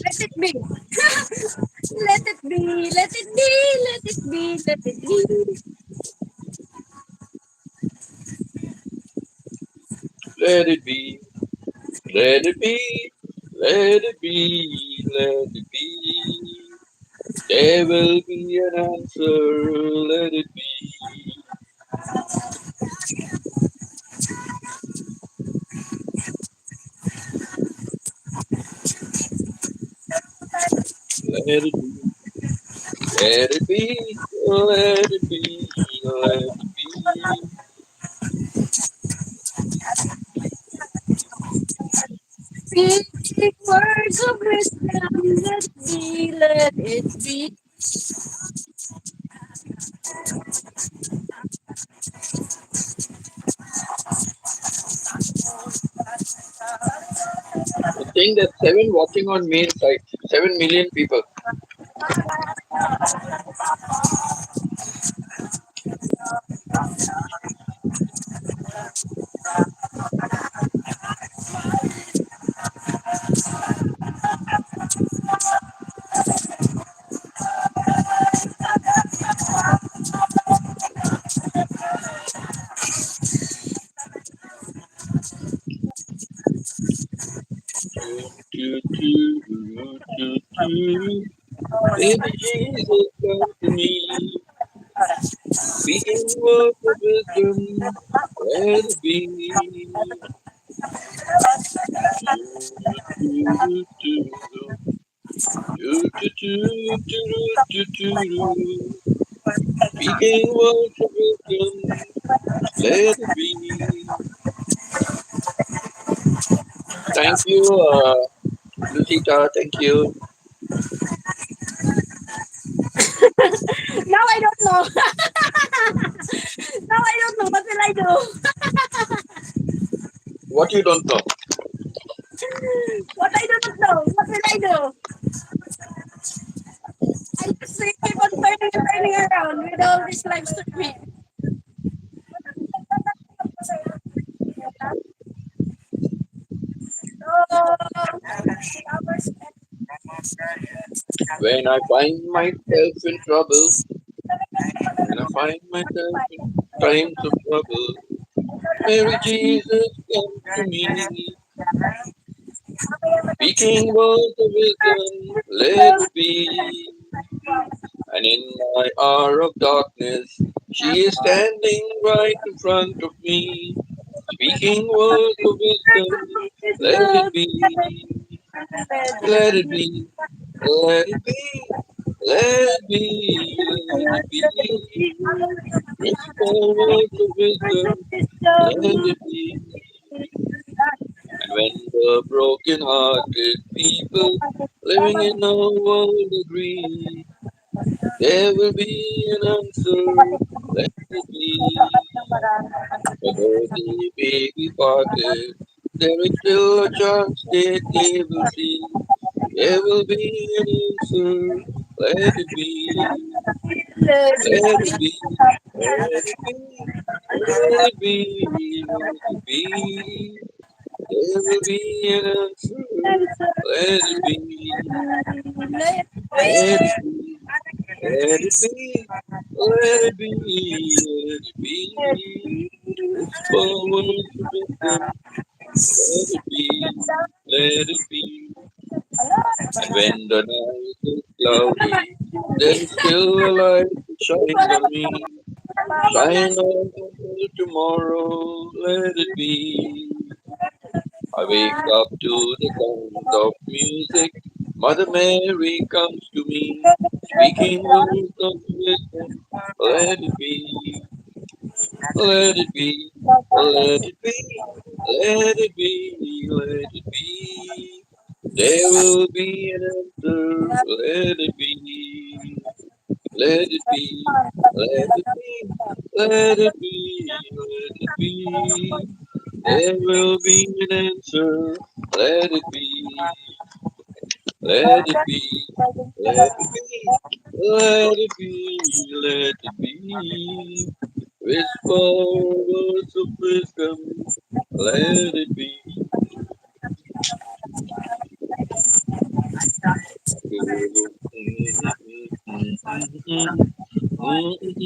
Let it be. Let it be. Let it be. Let it be. Let it be. Let it be, let it be, let it be, let it be. There will be an answer, let it be. Let it be, let it be, let it be, let it be. Speak words of wisdom. Let it be. Let it be. I think there's 7 watching on main site, 7 million people. Choo, choo, choo, choo, choo. Baby Jesus, come to me. Speaking words of wisdom, let it be. Speaking words of wisdom, let it be. Thank you, Lucita. Thank you. Now I don't know. Now I don't know. What will I do? What you don't know? What I do not know. What will I do? I just keep on turning and turning around with all this live streaming. Oh, When I find myself in trouble, when I find myself in times of trouble, Mary Jesus, come to me. Speaking words of wisdom, let it be. And in my hour of darkness, she is standing right in front of me. Speaking words of wisdom, let it be. Let it be. Let it be. Let it be. Let it be. Whisper words of wisdom, let it be. And when the broken-hearted people living in our world agree, there will be an answer, let it be. Although the baby parted, there is still a chance that they will see. There will be an answer, let it be. Let it be, let it be, let it be, let it be. There will be an answer, let it be. Let it be, let it be, let it be, let it be. Whisper words of wisdom, let it be, let it be. And when the night is cloudy, there is still a light that shines on me. Shine on tomorrow, let it be. I wake up to the sound of music. Mother Mary comes to me, speaking words of wisdom. Let it be, let it be, let it be, let it be, let it be. There will be an answer. Let it be, let it be, let it be, let it be, let it be. There will be an answer. Let it be. Let it be. Let it be. Let it be. Let it be. Whisper words of wisdom. Let it be. Mm-hmm.